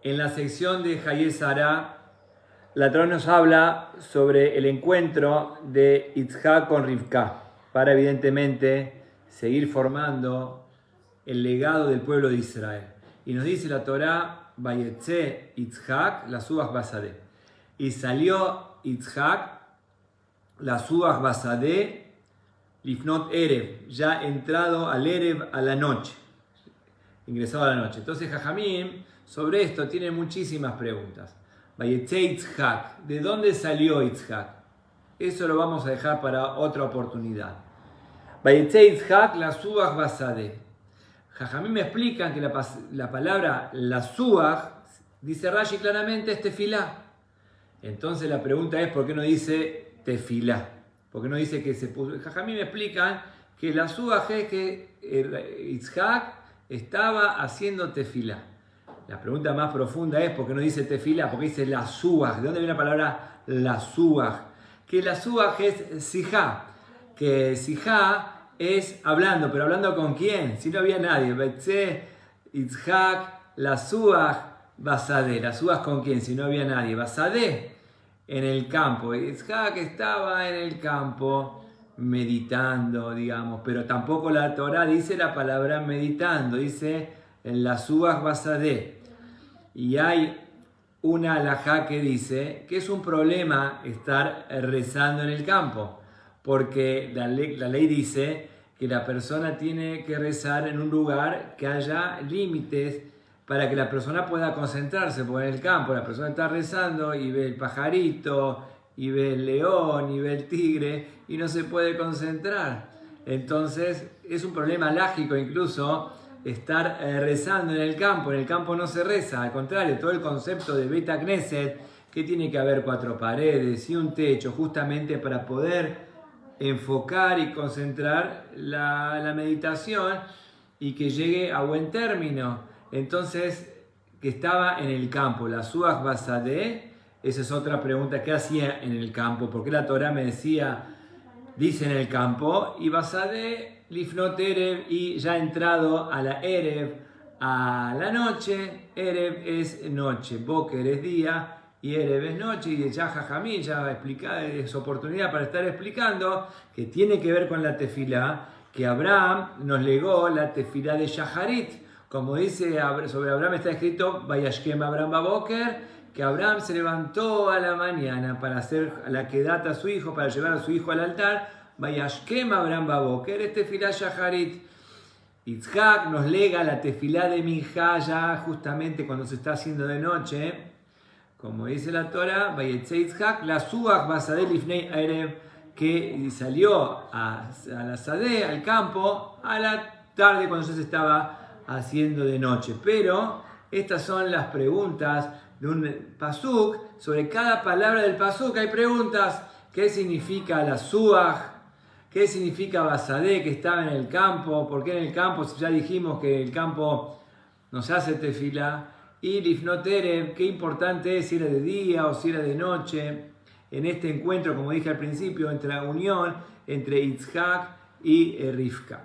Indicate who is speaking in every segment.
Speaker 1: En la sección de Hayé Sará, la Torá nos habla sobre el encuentro de Yitzhak con Rivka, para evidentemente seguir formando el legado del pueblo de Israel. Y nos dice la Torá, Vayetze Yitzhak, la subach basadeh. Y salió Yitzhak, la subach basadeh, lifnot erev, ya entrado al erev, a la noche, ingresado a la noche. Entonces Jajamim sobre esto tiene muchísimas preguntas. Vayetze Yitzhak, ¿de dónde salió Yitzhak? Eso lo vamos a dejar para otra oportunidad. Vayetze Yitzhak, la subach basadeh. Jajamim me explican que la palabra la subach, dice Rashi claramente, es tefilá. Entonces la pregunta es, ¿por qué no dice tefilá? ¿Por qué no dice que se puso? Jajamim me explican que la subach es que Yitzhak estaba haciendo tefilá. La pregunta más profunda es, ¿por qué no dice tefilá? ¿Por qué dice la subach? ¿De dónde viene la palabra la subach? Que la subach es sijá, que sijá es hablando, pero hablando con quién, si no había nadie. Vayetze Yitzhak, la subach basadeh. La subach con quién, si no había nadie. Basadeh, en el campo. Yitzhak estaba en el campo meditando, digamos, pero tampoco la Torá dice la palabra meditando, dice en la subach basadeh. Y hay una halajá que dice que es un problema estar rezando en el campo, porque la ley dice que la persona tiene que rezar en un lugar que haya límites para que la persona pueda concentrarse, porque en el campo la persona está rezando y ve el pajarito, y ve el león, y ve el tigre, y no se puede concentrar. Entonces es un problema lógico incluso estar rezando en el campo no se reza, al contrario, todo el concepto de Beit Knesset, que tiene que haber 4 paredes y un techo, justamente para poder enfocar y concentrar la meditación y que llegue a buen término. Entonces, que estaba en el campo, la subach basadeh, esa es otra pregunta, ¿qué hacía en el campo? Porque la Torá me decía, dice en el campo, y basadeh lifnot erev, y ya entrado a la erev, a la noche. Erev es noche, boker es día y erev es noche, y ya Jajamim ya explica, es oportunidad para estar explicando que tiene que ver con la tefilá, que Abraham nos legó la tefilá de Shaharit. Como dice sobre Abraham está escrito Vayashkem Abraham baboker, que Abraham se levantó a la mañana para hacer la quedat a su hijo, para llevar a su hijo al altar. Vayashkem Abraham baboker, es tefilá Shaharit. Yitzhak nos lega la tefilá de Minjá ya justamente cuando se está haciendo de noche. Como dice la Torá, Vayetze Yitzhak, la subach basadeh lifnei erev, que salió a la sadeh, al campo, a la tarde cuando ya se estaba haciendo de noche. Pero estas son las preguntas de un pasuk. Sobre cada palabra del pasuk hay preguntas. ¿Qué significa la subach? ¿Qué significa basadeh, que estaba en el campo? ¿Por qué en el campo? Ya dijimos que en el campo no se hace tefilá. Y lifnot erev, qué importante es si era de día o si era de noche. En este encuentro, como dije al principio, entre la unión entre Yitzhak y Rivka.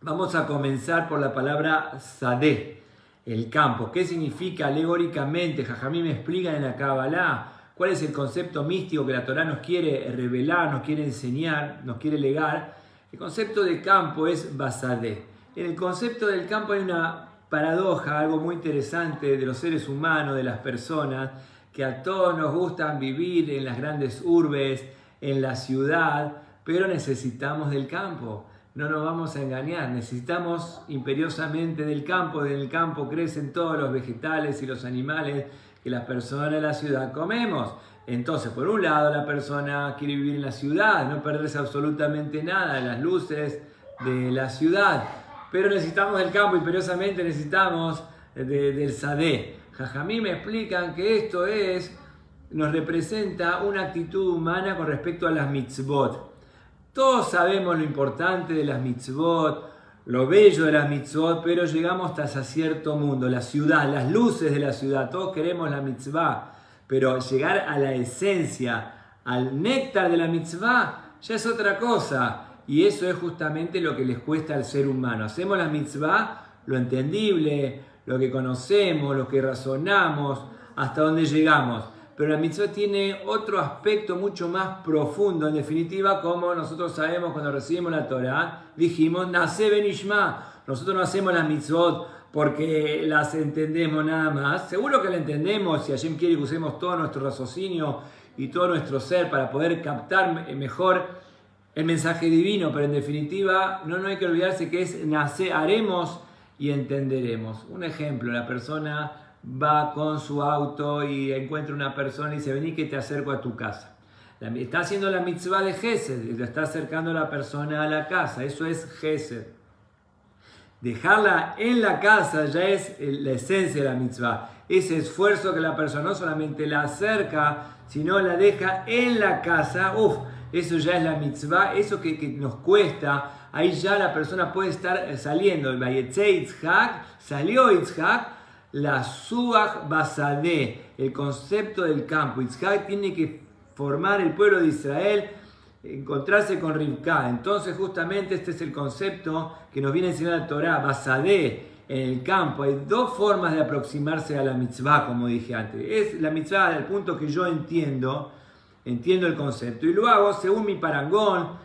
Speaker 1: Vamos a comenzar por la palabra sadeh, el campo. ¿Qué significa alegóricamente? Jajamim me explica en la Kabbalah cuál es el concepto místico que la Torá nos quiere revelar, nos quiere enseñar, nos quiere legar. El concepto de campo es basadeh. En el concepto del campo hay una paradoja, algo muy interesante de los seres humanos, de las personas, que a todos nos gustan vivir en las grandes urbes, en la ciudad, pero necesitamos del campo. No nos vamos a engañar, necesitamos imperiosamente del campo. En el campo crecen todos los vegetales y los animales que las personas de la ciudad comemos. Entonces, por un lado, la persona quiere vivir en la ciudad, no perderse absolutamente nada de las luces de la ciudad. Pero necesitamos del campo, imperiosamente necesitamos del sadeh. Jajamim me explican que esto nos representa una actitud humana con respecto a las mitzvot. Todos sabemos lo importante de las mitzvot, lo bello de las mitzvot, pero llegamos hasta cierto mundo, la ciudad, las luces de la ciudad. Todos queremos la mitzvah, pero llegar a la esencia, al néctar de la mitzvah, ya es otra cosa. Y eso es justamente lo que les cuesta al ser humano. Hacemos la mitzvah, lo entendible, lo que conocemos, lo que razonamos, hasta dónde llegamos. Pero la mitzvah tiene otro aspecto mucho más profundo. En definitiva, como nosotros sabemos cuando recibimos la Torah, dijimos, Naaseh Benishma. Nosotros no hacemos las mitzvot porque las entendemos nada más. Seguro que la entendemos si Hashem quiere que usemos todo nuestro raciocinio y todo nuestro ser para poder captar mejor el mensaje divino. Pero en definitiva, no hay que olvidarse que es nacer, haremos y entenderemos. Un ejemplo, la persona va con su auto y encuentra una persona y dice, vení que te acerco a tu casa. Está haciendo la mitzvah de Gesed, le está acercando a la persona a la casa, eso es Gesed. Dejarla en la casa ya es la esencia de la mitzvah. Ese esfuerzo que la persona no solamente la acerca, sino la deja en la casa, eso ya es la mitzvah, eso que nos cuesta, ahí ya la persona puede estar saliendo. El Vayetze Yitzhak, salió Yitzhak, la Suach Basadeh, el concepto del campo. Yitzhak tiene que formar el pueblo de Israel, encontrarse con Rivka. Entonces justamente este es el concepto que nos viene a enseñar la Torah, Basadeh, en el campo. Hay dos formas de aproximarse a la mitzvah, como dije antes. Es la mitzvah del punto que yo entiendo el concepto y lo hago según mi parangón,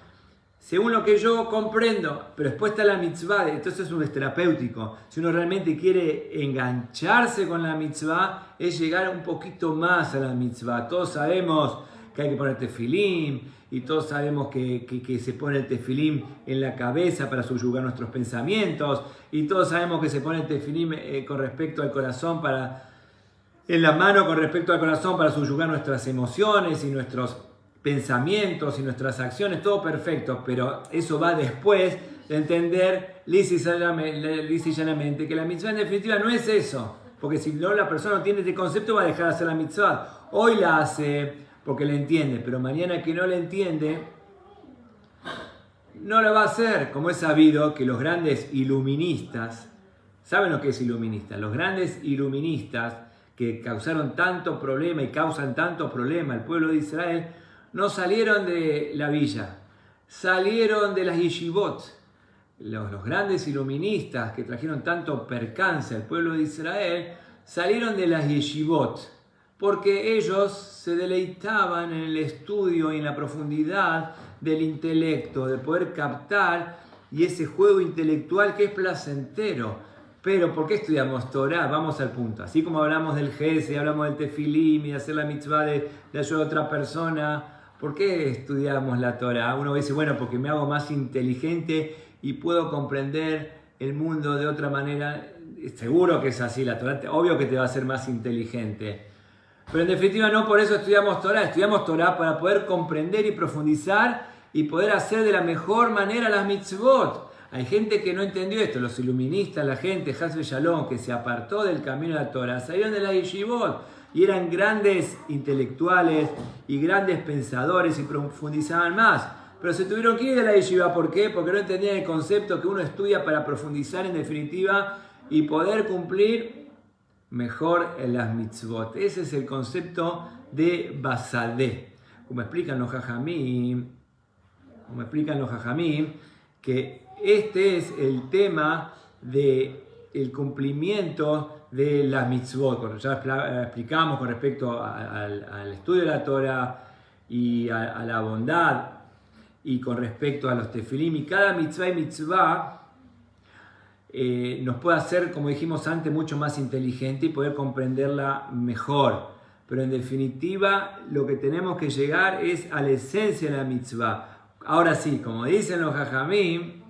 Speaker 1: según lo que yo comprendo, pero después está la mitzvah, entonces es un terapéutico. Si uno realmente quiere engancharse con la mitzvah, es llegar un poquito más a la mitzvah. Todos sabemos que hay que poner tefilín, y todos sabemos que se pone el tefilín en la cabeza para subyugar nuestros pensamientos, y todos sabemos que se pone el tefilín con respecto al corazón, en la mano con respecto al corazón para subyugar nuestras emociones y nuestros pensamientos y nuestras acciones, todo perfecto, pero eso va después de entender lisa y llanamente que la mitzvah en definitiva no es eso, porque si no la persona no tiene este concepto va a dejar de hacer la mitzvah. Hoy la hace porque la entiende, pero mañana que no la entiende no la va a hacer, como es sabido que los grandes iluministas, ¿saben lo que es iluminista? Los grandes iluministas que causaron tanto problema y causan tanto problema al pueblo de Israel, no salieron de la villa, salieron de las yeshivot. Los grandes iluministas que trajeron tanto percance al pueblo de Israel, salieron de las yeshivot, porque ellos se deleitaban en el estudio y en la profundidad del intelecto, de poder captar y ese juego intelectual que es placentero. Pero ¿por qué estudiamos Torah? Vamos al punto. Así como hablamos del Gesed, hablamos del Tefilim y de hacer la mitzvah de ayudar a otra persona, ¿por qué estudiamos la Torah? Uno dice, bueno, porque me hago más inteligente y puedo comprender el mundo de otra manera. Seguro que es así, la Torah, obvio que te va a hacer más inteligente. Pero en definitiva no por eso estudiamos Torah para poder comprender y profundizar y poder hacer de la mejor manera las mitzvot. Hay gente que no entendió esto, los iluministas, la gente, Haz Shalom, que se apartó del camino de la Torah, salieron de la yeshivot y eran grandes intelectuales y grandes pensadores y profundizaban más. Pero se tuvieron que ir de la yeshiva, ¿por qué? Porque no entendían el concepto que uno estudia para profundizar en definitiva y poder cumplir mejor en las mitzvot. Ese es el concepto de Basadeh. Como explican los Jajamim, que este es el tema del cumplimiento de las mitzvot. Cuando ya explicamos con respecto al estudio de la Torah y a la bondad y con respecto a los tefilim, y cada mitzvah nos puede hacer, como dijimos antes, mucho más inteligente y poder comprenderla mejor. Pero en definitiva, lo que tenemos que llegar es a la esencia de la mitzvah. Ahora sí, como dicen los Jajamim,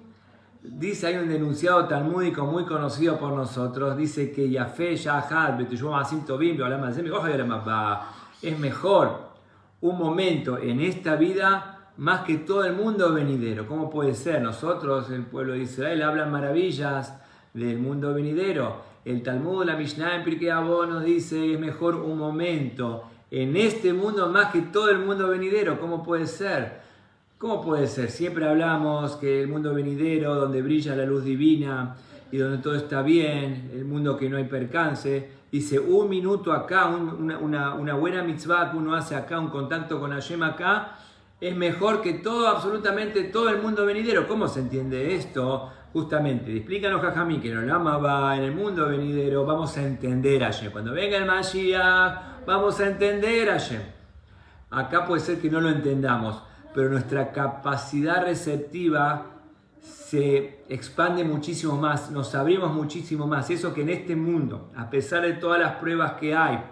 Speaker 1: dice, hay un denunciado talmúdico muy conocido por nosotros, dice que Yafé Shahad Betuyom Asim Tobim es mejor un momento en esta vida más que todo el mundo venidero. ¿Cómo puede ser? Nosotros, el pueblo de Israel, hablan maravillas del mundo venidero. El Talmud, la Mishnah en Pirkei Avot nos dice es mejor un momento en este mundo más que todo el mundo venidero. ¿Cómo puede ser? ¿Cómo puede ser? Siempre hablamos que el mundo venidero, donde brilla la luz divina y donde todo está bien, el mundo que no hay percance, dice un minuto acá, una buena mitzvah que uno hace acá, un contacto con Hashem acá, es mejor que todo, absolutamente todo el mundo venidero. ¿Cómo se entiende esto? Justamente, explican los Jajamí que en el Olam Habá, en el mundo venidero, vamos a entender a Hashem. Cuando venga el Mashiach, vamos a entender a Hashem. Acá puede ser que no lo entendamos, pero nuestra capacidad receptiva se expande muchísimo más, nos abrimos muchísimo más. Eso que en este mundo, a pesar de todas las pruebas que hay,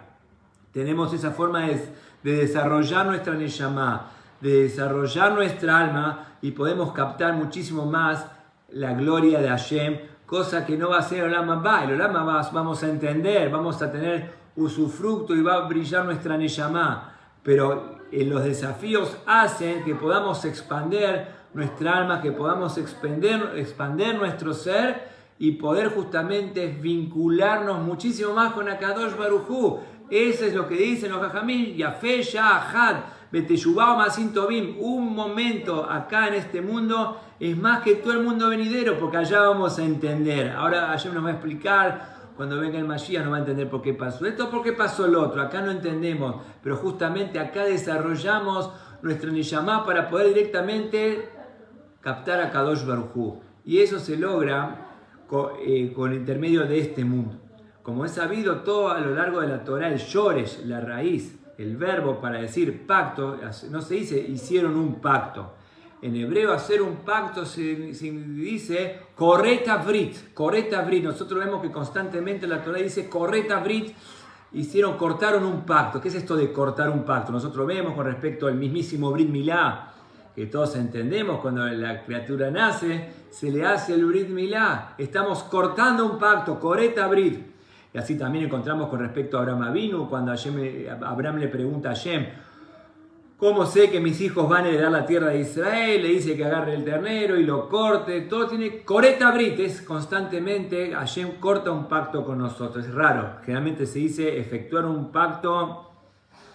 Speaker 1: tenemos esa forma de desarrollar nuestra Neshama, de desarrollar nuestra alma y podemos captar muchísimo más la gloria de Hashem, cosa que no va a ser el Olam Habá. El Olam Habá vamos a entender, vamos a tener usufructo y va a brillar nuestra Neshama, pero los desafíos hacen que podamos expandir nuestra alma, que podamos expandir nuestro ser y poder justamente vincularnos muchísimo más con Akadosh Baruj Hu. Eso es lo que dicen los Jajamim, Yafé Shahad, Beteshuvah Masin Tovim. Un momento acá en este mundo es más que todo el mundo venidero, porque allá vamos a entender. Ahora Hashem nos va a explicar, cuando venga el Mashiach nos va a entender por qué pasó esto, por qué pasó lo otro. Acá no entendemos, pero justamente acá desarrollamos nuestra Neshama para poder directamente captar a Kadosh Baruj Hu. Y eso se logra con el intermedio de este mundo. Como es sabido todo a lo largo de la Torah, el Shoresh, la raíz, el verbo para decir pacto, no se dice hicieron un pacto. En hebreo hacer un pacto se dice koreta brit, koreta brit. Nosotros vemos que constantemente la Torah dice koreta brit, cortaron un pacto. ¿Qué es esto de cortar un pacto? Nosotros vemos con respecto al mismísimo Brit Milá, que todos entendemos, cuando la criatura nace, se le hace el Brit Milá. Estamos cortando un pacto, koreta brit. Y así también encontramos con respecto a Abraham Avinu, cuando Abraham le pregunta a Hashem, ¿cómo sé que mis hijos van a heredar la tierra de Israel? Le dice que agarre el ternero y lo corte. Todo tiene koreta brit, es constantemente Hashem corta un pacto con nosotros. Es raro, generalmente se dice efectuaron un pacto,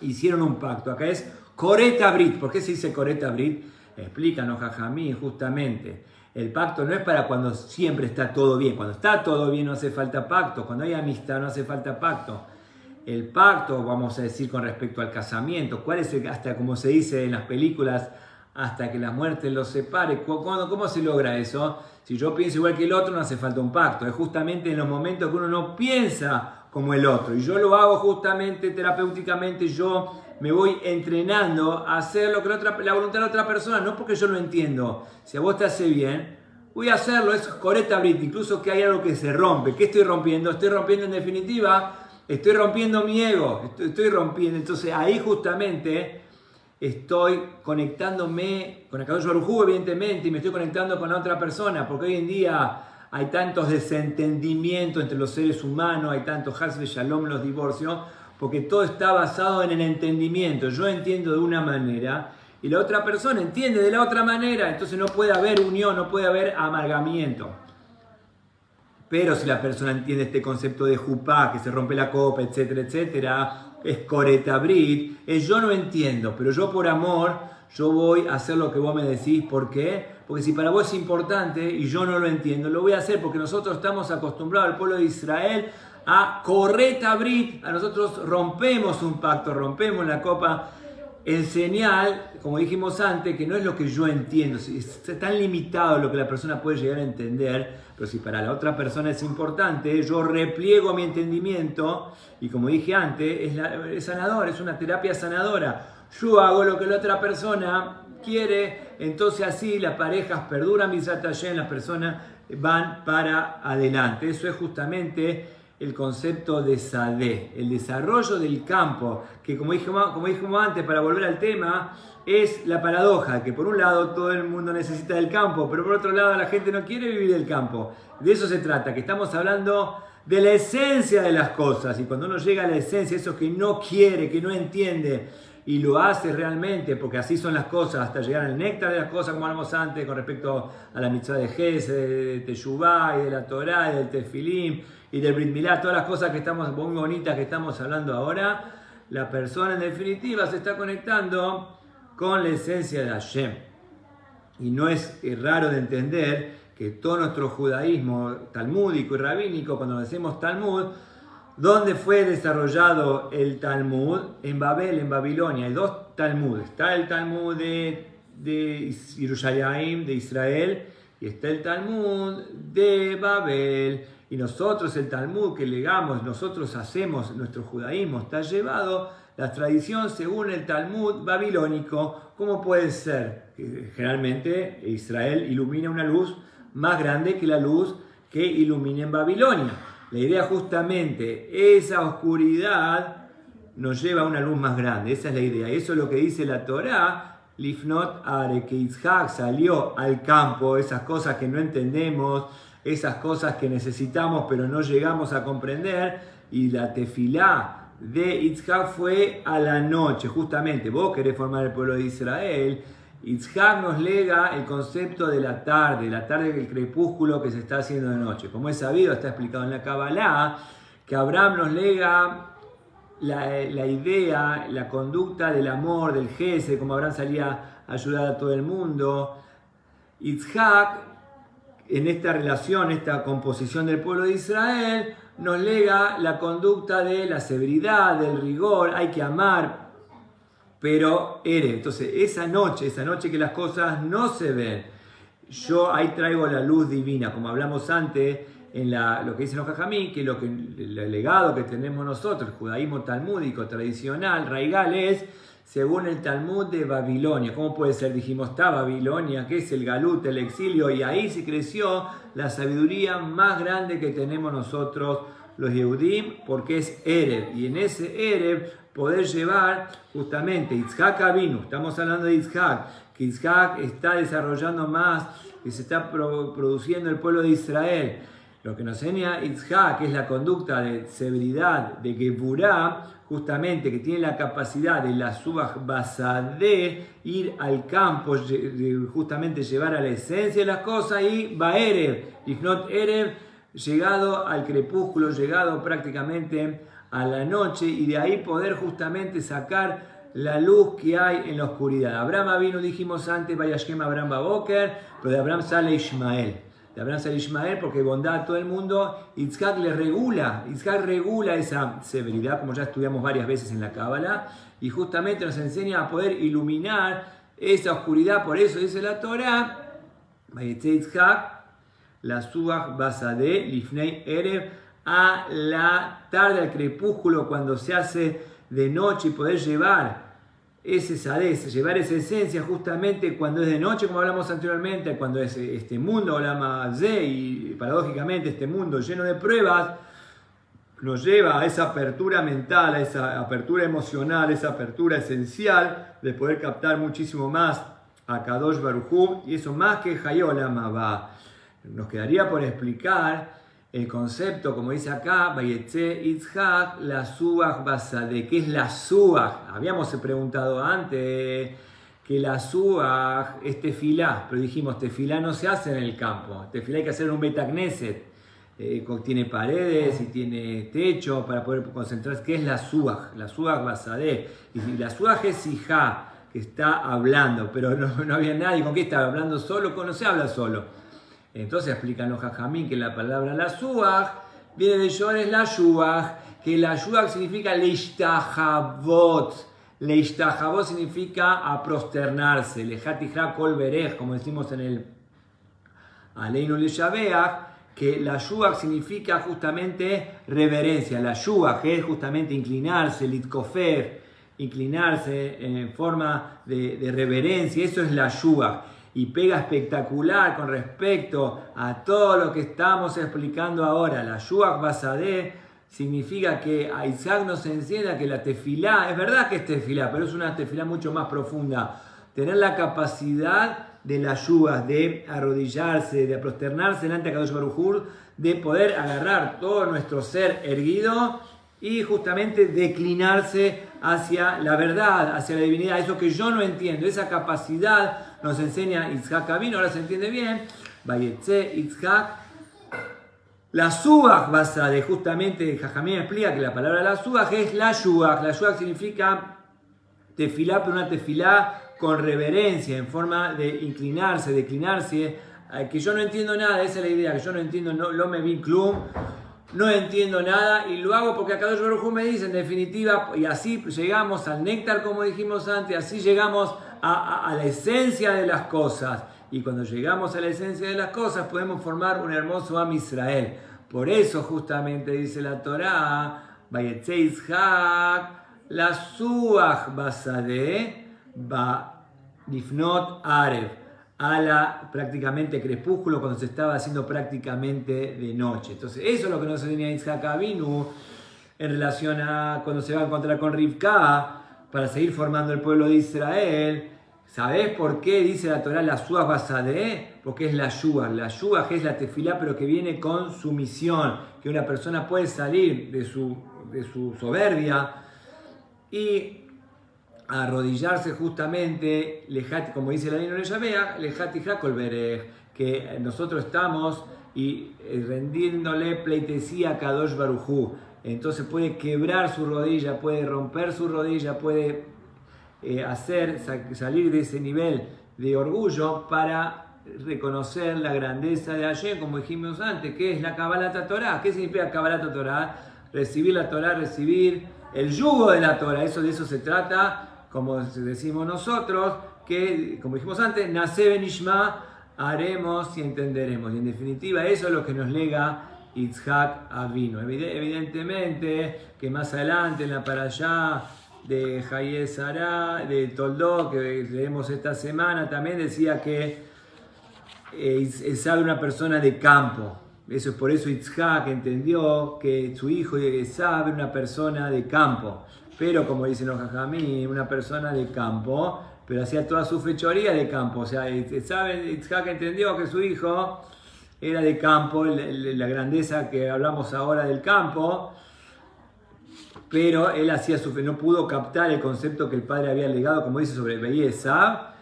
Speaker 1: hicieron un pacto. Acá es koreta brit. ¿Por qué se dice koreta brit? Explican los Jajamí justamente. El pacto no es para cuando siempre está todo bien. Cuando está todo bien no hace falta pacto. Cuando hay amistad no hace falta pacto. El pacto, vamos a decir, con respecto al casamiento, ¿cuál es hasta como se dice en las películas, hasta que la muerte los separe? ¿Cómo se logra eso? Si yo pienso igual que el otro no hace falta un pacto. Es justamente en los momentos que uno no piensa como el otro. Y yo lo hago justamente terapéuticamente, yo me voy entrenando a hacer lo que la voluntad de la otra persona, no porque yo lo entiendo. Si a vos te hace bien, voy a hacerlo, es koreta brit. Incluso que hay algo que se rompe. ¿Qué estoy rompiendo? Estoy rompiendo en definitiva, estoy rompiendo mi ego, estoy rompiendo. Entonces ahí justamente estoy conectándome con Akadosh Baruj Hu, evidentemente, y me estoy conectando con la otra persona, porque hoy en día hay tantos desentendimientos entre los seres humanos, hay tantos Haz Shalom, los divorcios, porque todo está basado en el entendimiento. Yo entiendo de una manera y la otra persona entiende de la otra manera, entonces no puede haber unión, no puede haber amargamiento. Pero si la persona entiende este concepto de jupá, que se rompe la copa, etcétera, etcétera, es koreta brit, yo no entiendo, pero yo por amor, yo voy a hacer lo que vos me decís. ¿Por qué? Porque si para vos es importante y yo no lo entiendo, lo voy a hacer porque nosotros estamos acostumbrados al pueblo de Israel a koreta brit, a nosotros rompemos un pacto, rompemos la copa, en señal, como dijimos antes, que no es lo que yo entiendo, es tan limitado lo que la persona puede llegar a entender, pero si para la otra persona es importante, yo repliego mi entendimiento y como dije antes, es sanador, es una terapia sanadora. Yo hago lo que la otra persona quiere, entonces así las parejas perduran, las personas van para adelante. Eso es justamente el concepto de Sadeh, el desarrollo del campo, que como dijimos antes, para volver al tema, es la paradoja, que por un lado todo el mundo necesita del campo, pero por otro lado la gente no quiere vivir del campo. De eso se trata, que estamos hablando de la esencia de las cosas, y cuando uno llega a la esencia, eso que no quiere, que no entiende, y lo hace realmente, porque así son las cosas, hasta llegar al néctar de las cosas, como hablamos antes, con respecto a la mitzvah de Gesed, de Teshuvah, y de la Torah, y del Tefilim, y del Brit Milá, todas las cosas que estamos, muy bonitas que estamos hablando ahora, la persona en definitiva se está conectando con la esencia de Hashem. Y no es raro de entender que todo nuestro judaísmo talmúdico y rabínico, cuando decimos Talmud, ¿Dónde fue desarrollado el Talmud? En Babel, en Babilonia. Hay dos Talmud. Está el Talmud de Yerushalayim, de Israel, y está el Talmud de Babel. Y nosotros, el Talmud que legamos, nosotros hacemos, nuestro judaísmo está llevado la tradición según el Talmud babilónico. ¿Cómo puede ser? Que generalmente Israel ilumina una luz más grande que la luz que ilumina en Babilonia. La idea justamente, esa oscuridad nos lleva a una luz más grande, esa es la idea. Eso es lo que dice la Torá, Lifnot Are, que Yitzhak salió al campo, esas cosas que no entendemos, esas cosas que necesitamos pero no llegamos a comprender, y la tefilá de Yitzhak fue a la noche, justamente. Vos querés formar el pueblo de Israel, Yitzhak nos lega el concepto de la tarde del crepúsculo que se está haciendo de noche. Como es sabido, está explicado en la Kabbalah, que Abraham nos lega la idea, la conducta del amor, del Gesed, como Abraham salía a ayudar a todo el mundo. Yitzhak, en esta relación, esta composición del pueblo de Israel, nos lega la conducta de la severidad, del rigor, hay que amar, pero entonces esa noche que las cosas no se ven, yo ahí traigo la luz divina, como hablamos antes en lo que dicen los Jajamí, que el legado que tenemos nosotros, el judaísmo talmúdico tradicional, raigal, es según el Talmud de Babilonia. ¿Cómo puede ser? Dijimos, está Babilonia, que es el galut, el exilio, y ahí se creció la sabiduría más grande que tenemos nosotros los Yehudim, porque es Erev, y en ese Erev poder llevar justamente Yitzhak Avinu, estamos hablando de Yitzhak, que Yitzhak está desarrollando más, que se está produciendo el pueblo de Israel. Lo que nos enseña Yitzhak, que es la conducta de severidad, de Geburah, justamente que tiene la capacidad de la Subach Basadeh, ir al campo, justamente llevar a la esencia de las cosas, y Baerev, Ifnot Erev, llegado al crepúsculo, llegado prácticamente a la noche, y de ahí poder justamente sacar la luz que hay en la oscuridad. Abraham vino, dijimos antes, Vayashkem Abraham Baboker, pero de Abraham sale Ismael. De Abraham sale Ismael porque bondad a todo el mundo. Yitzhak regula esa severidad, como ya estudiamos varias veces en la Cábala, y justamente nos enseña a poder iluminar esa oscuridad. Por eso dice la Torá, Vayetze Yitzhak, la Subach Basadeh, Lifnei Erev, a la tarde, al crepúsculo, cuando se hace de noche, y poder llevar ese sadeh, llevar esa esencia justamente cuando es de noche, como hablamos anteriormente, cuando es este mundo, Olam Hazeh, y paradójicamente este mundo lleno de pruebas, nos lleva a esa apertura mental, a esa apertura emocional, esa apertura esencial de poder captar muchísimo más a Kadosh Baruj Hu, y eso más que Hayolam Haba. Nos quedaría por explicar el concepto, como dice acá, Vayetze Yitzhak, la Subach Basadeh. ¿Qué es la Subach? Habíamos preguntado antes que la Subach es tefilá, pero dijimos, tefilá no se hace en el campo, tefilá hay que hacer en un Betagneset, tiene paredes y tiene techo para poder concentrarse. ¿Qué es la Subach? La Subach Basadeh. Y la Subach es hija, que está hablando, pero no había nadie. ¿Con qué estaba hablando solo? No se habla solo. Entonces explican los Jajamín que la palabra la Subach viene de Yores la Shuach, que la Shuach significa leishtahavot. Leishtahavot significa a prosternarse. Lejatijá kol berej, como decimos en el Aleinu Leshabeach, que la Shuach significa justamente reverencia. La Shuach es justamente inclinarse, litkofef, inclinarse en forma de reverencia. Eso es la Shuach. Y pega espectacular con respecto a todo lo que estamos explicando ahora. La Subach Basadeh significa que a Yitzhak nos enseña que la tefilá, es verdad que es tefilá, pero es una tefilá mucho más profunda. Tener la capacidad de la Subach, de arrodillarse, de prosternarse delante de Kadosh Baruj Hu, de poder agarrar todo nuestro ser erguido y justamente declinarse hacia la verdad, hacia la divinidad. Eso que yo no entiendo, esa capacidad nos enseña Yitzhak Avinu, ahora se entiende bien. Vayetze Yitzhak, la Subach Basadeh, justamente Jajamín explica que la palabra la Subach es la Shuach. La Shuach significa tefilá, pero una tefilá con reverencia, en forma de inclinarse, declinarse, que yo no entiendo nada, esa es la idea, que yo no entiendo, no me vi club. no entiendo nada y lo hago porque Akadosh Baruj Hu me dice, en definitiva, y así llegamos al néctar, como dijimos antes, así llegamos a la esencia de las cosas. Y cuando llegamos a la esencia de las cosas, podemos formar un hermoso Am Israel. Por eso, justamente, dice la Torá, Vayetze Yitzhak, la Suach Basadeh, Ba Lifnot Arev. A la prácticamente crepúsculo, cuando se estaba haciendo prácticamente de noche. Entonces eso es lo que nos enseña Yitzhak Avinu en relación a cuando se va a encontrar con Rivka para seguir formando el pueblo de Israel. ¿Sabés por qué dice la Torá la Suach Basadeh? Porque es la Shuach. La Shuach es la tefilá, pero que viene con sumisión, que una persona puede salir de su soberbia y arrodillarse justamente, como dice la Nino Leyavea, lejati hakolberech, que nosotros estamos y rendiéndole pleitesía a Kadosh Baruj Hu. Entonces puede quebrar su rodilla, puede romper su rodilla, puede salir de ese nivel de orgullo para reconocer la grandeza de Hashem, como dijimos antes, que es la Kabbalat Torah. ¿Qué significa Kabbalat Torah? Recibir la Torah, recibir el yugo de la Torah. De eso se trata. Como decimos nosotros, que como dijimos antes, Naseh Benishma, haremos y entenderemos. Y en definitiva eso es lo que nos lega Yitzhak Avinu. Evidentemente que más adelante en la parashá de Hayé Sará, de Toldó, que leemos esta semana, también decía que Esaú era una persona de campo. Eso es por eso Yitzhak entendió que su hijo Esaú era una persona de campo. Pero como dicen los jajamí, una persona de campo, pero hacía toda su fechoría de campo. O sea, Yitzhak entendió que su hijo era de campo, la grandeza que hablamos ahora del campo, pero él no pudo captar el concepto que el padre había legado, como dice sobre belleza.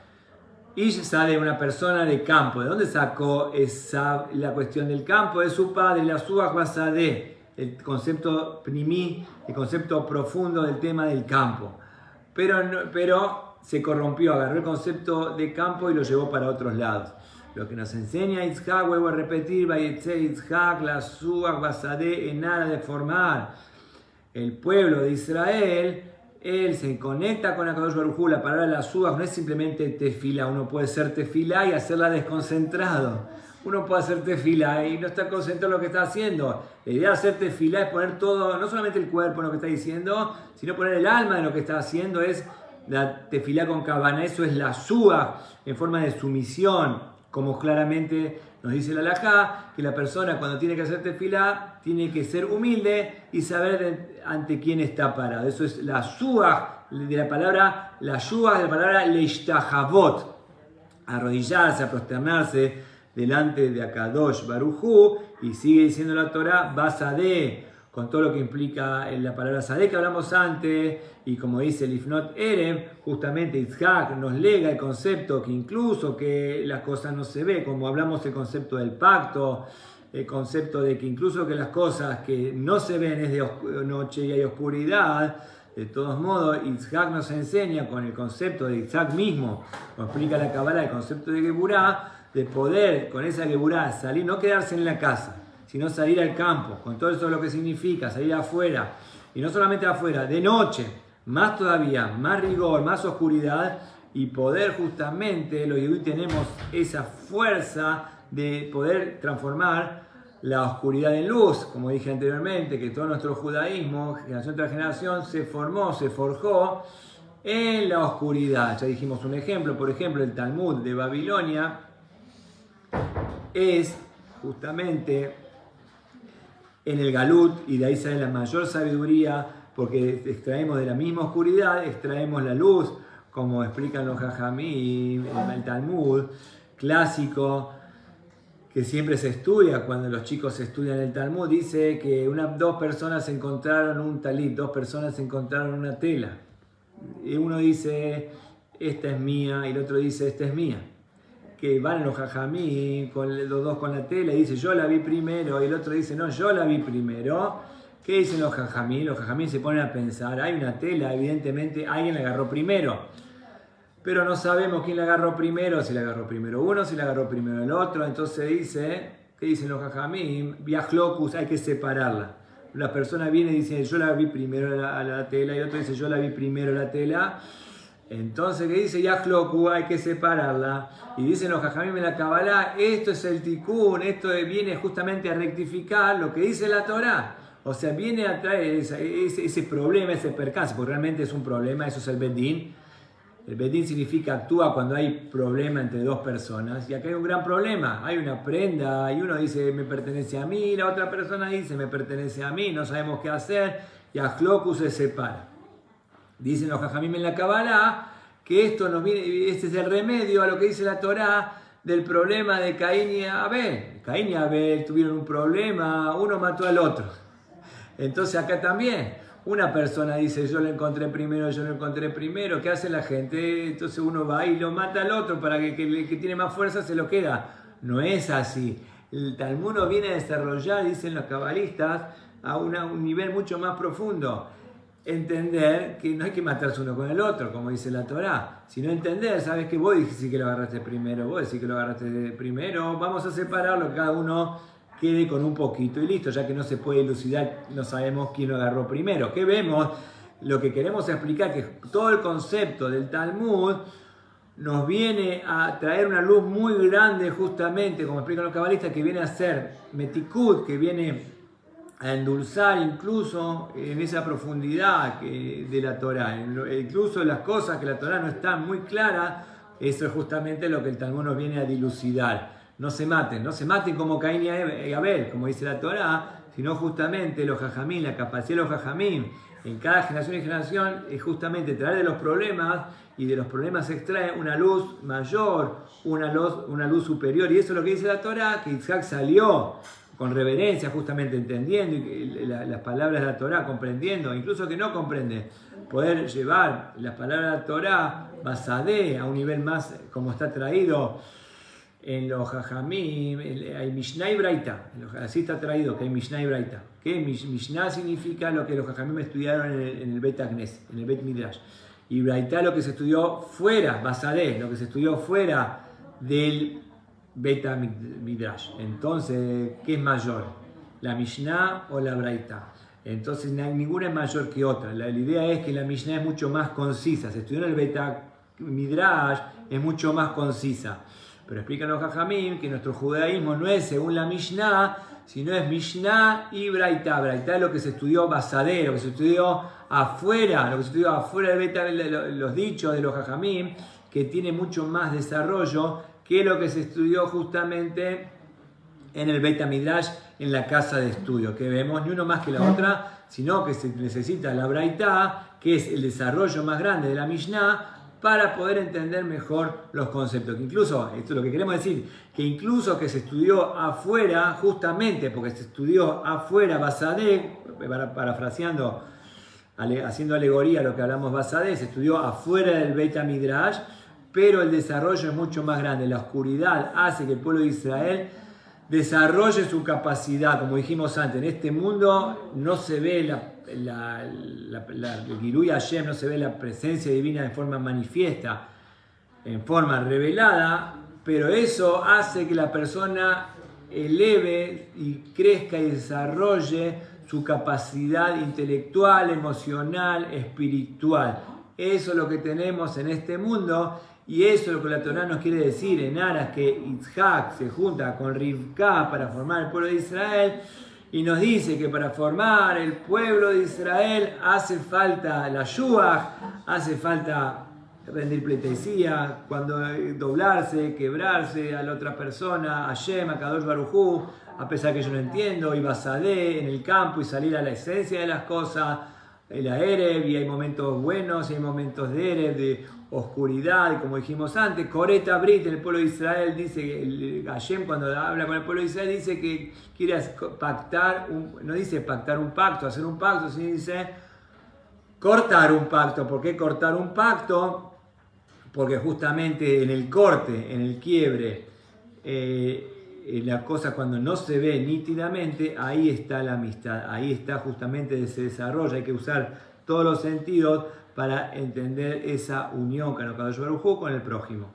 Speaker 1: Y sale una persona de campo. ¿De dónde sacó la cuestión del campo? De su padre, la Suach Basadeh. El concepto primí, el concepto profundo del tema del campo. Pero se corrompió, agarró el concepto de campo y lo llevó para otros lados. Lo que nos enseña Yitzhak, vuelvo a repetir, Vayetze Yitzhak, la Suach Basadeh, en nada de formar el pueblo de Israel. Él se conecta con Akadosh Baruj Hu. La palabra la Suach no es simplemente tefilá. Uno puede ser tefilá y hacerla desconcentrado. Uno puede hacer tefilá y no estar concentrado en lo que está haciendo. La idea de hacer tefilá es poner todo, no solamente el cuerpo en lo que está diciendo, sino poner el alma en lo que está haciendo. Es la tefilá con cabana. Eso es la Suach en forma de sumisión, como claramente nos dice la halajá, que la persona cuando tiene que hacer tefilá tiene que ser humilde y saber ante quién está parado. Eso es la Suach de la palabra, la Suach de la palabra leishtahavot, arrodillarse, a prosternarse delante de Akadosh Baruj Hu. Y sigue diciendo la Torá, Basadeh, con todo lo que implica la palabra Sadeh que hablamos antes, y como dice Lifnot Erev, justamente Yitzhak nos lega el concepto que incluso que las cosas no se ven, como hablamos el concepto del pacto, el concepto de que incluso que las cosas que no se ven es de noche y hay oscuridad. De todos modos, Yitzhak nos enseña con el concepto de Yitzhak mismo, nos explica la Kabbalah, el concepto de Geburah, de poder con esa Geburah salir, no quedarse en la casa, sino salir al campo, con todo eso lo que significa, salir afuera, y no solamente afuera, de noche, más todavía, más rigor, más oscuridad, y poder justamente, los Yehudí tenemos esa fuerza de poder transformar la oscuridad en luz, como dije anteriormente, que todo nuestro judaísmo, generación tras generación, se formó, se forjó en la oscuridad. Ya dijimos un ejemplo, por ejemplo, el Talmud de Babilonia es justamente en el Galut, y de ahí sale la mayor sabiduría, porque extraemos de la misma oscuridad, extraemos la luz, como explican los Jajamí, el Talmud clásico, que siempre se estudia cuando los chicos estudian el Talmud. Dice que dos personas encontraron un talit, dos personas encontraron una tela, y uno dice, esta es mía, y el otro dice, esta es mía. Que van los jajamí, los dos con la tela, y dice, yo la vi primero, y el otro dice, no, yo la vi primero. ¿Qué dicen los jajamí? Los jajamí se ponen a pensar, hay una tela, evidentemente alguien la agarró primero, pero no sabemos quién la agarró primero, si la agarró primero uno, si la agarró primero el otro. Entonces dice, ¿Qué dicen los jajamim? Viajlocus, hay que separarla. La persona viene y dice, yo la vi primero a la tela, y otro dice, yo la vi primero la tela. Entonces, ¿qué dice? Yahloku, hay que separarla. Y dicen los jajamim en la Kabbalah, esto es el tikkun, esto viene justamente a rectificar lo que dice la Torah. O sea, viene a traer ese problema, ese percance, porque realmente es un problema, eso es el Bedín. El Bedín significa actúa cuando hay problema entre dos personas. Y acá hay un gran problema. Hay una prenda y uno dice me pertenece a mí, y la otra persona dice me pertenece a mí, no sabemos qué hacer. Y Yahloku se separa. Dicen los jajamim en la Kabbalah que esto nos viene, este es el remedio a lo que dice la Torah del problema de Caín y Abel. Caín y Abel tuvieron un problema, uno mató al otro. Entonces acá también, una persona dice yo lo encontré primero, yo lo encontré primero. ¿Qué hace la gente? Entonces uno va y lo mata al otro para que el que tiene más fuerza se lo queda. No es así. El Talmud nos viene a desarrollar, dicen los cabalistas, a un nivel mucho más profundo. Entender que no hay que matarse uno con el otro, como dice la Torá, sino entender, sabes que vos decís que lo agarraste primero, vos decís que lo agarraste primero, vamos a separarlo, que cada uno quede con un poquito y listo, ya que no se puede elucidar, no sabemos quién lo agarró primero. ¿Qué vemos? Lo que queremos explicar que todo el concepto del Talmud nos viene a traer una luz muy grande justamente, como explican los cabalistas, que viene a ser metikut, que viene a endulzar incluso en esa profundidad de la Torá, incluso las cosas que la Torá no está muy clara, eso es justamente lo que el Talmud nos viene a dilucidar. No se maten como Caín y Abel, como dice la Torá, sino justamente los jajamín, la capacidad de los jajamín en cada generación y generación es justamente traer de los problemas, y de los problemas se extrae una luz mayor, una luz superior, y eso es lo que dice la Torá, que Yitzhak salió con reverencia, justamente entendiendo las palabras de la Torá, comprendiendo, incluso que no comprende, poder llevar las palabras de la Torá, basadé, a un nivel más como está traído en los Jajamim, hay Mishnah y Braita, así está traído que hay Mishnah y Braita. Que Mishnah significa lo que los Jajamim estudiaron en el Bet Agnes, en el Bet Midrash, y Braita lo que se estudió fuera, basadé, lo que se estudió fuera del Bet Midrash. Entonces, ¿qué es mayor? ¿La Mishnah o la Braita? Entonces, ninguna es mayor que otra. La idea es que la Mishnah es mucho más concisa. Se estudió en el Bet Midrash, es mucho más concisa. Pero explican los Jajamim que nuestro judaísmo no es según la Mishnah, sino es Mishnah y Braita. Braita es lo que se estudió basadé, lo que se estudió afuera, del Bet, los dichos de los Jajamim, que tiene mucho más desarrollo que lo que se estudió justamente en el Beit HaMidrash, en la casa de estudio, que vemos ni uno más que la otra, sino que se necesita la Braita, que es el desarrollo más grande de la Mishnah, para poder entender mejor los conceptos. Que incluso, esto es lo que queremos decir, que incluso que se estudió afuera, justamente porque se estudió afuera Basadé, parafraseando, haciendo alegoría a lo que hablamos Basadé, se estudió afuera del Beit HaMidrash, pero el desarrollo es mucho más grande. La oscuridad hace que el pueblo de Israel desarrolle su capacidad, como dijimos antes. En este mundo no se ve el Giruy Hashem, no se ve la presencia divina de forma manifiesta, en forma revelada, pero eso hace que la persona eleve y crezca y desarrolle su capacidad intelectual, emocional, espiritual. Eso es lo que tenemos en este mundo. Y eso es lo que la Torá nos quiere decir en aras que Yitzhak se junta con Rivka para formar el pueblo de Israel, y nos dice que para formar el pueblo de Israel hace falta la Shuach, hace falta rendir pleitesía, cuando doblarse, quebrarse a la otra persona, a Hashem, a Kadosh Baruj Hu, a pesar que yo no entiendo, y basadé en el campo y salir a la esencia de las cosas, el Erev, y hay momentos buenos, y hay momentos de Erev, de oscuridad, y como dijimos antes, Coreta Brit, el pueblo de Israel, dice que Hashem cuando habla con el pueblo de Israel dice que quiere pactar, no dice pactar un pacto, hacer un pacto, sino dice cortar un pacto. ¿Por qué cortar un pacto? Porque justamente en el corte, en el quiebre, la cosa cuando no se ve nítidamente, ahí está la amistad, ahí está justamente ese desarrollo. Hay que usar todos los sentidos para entender esa unión con el prójimo.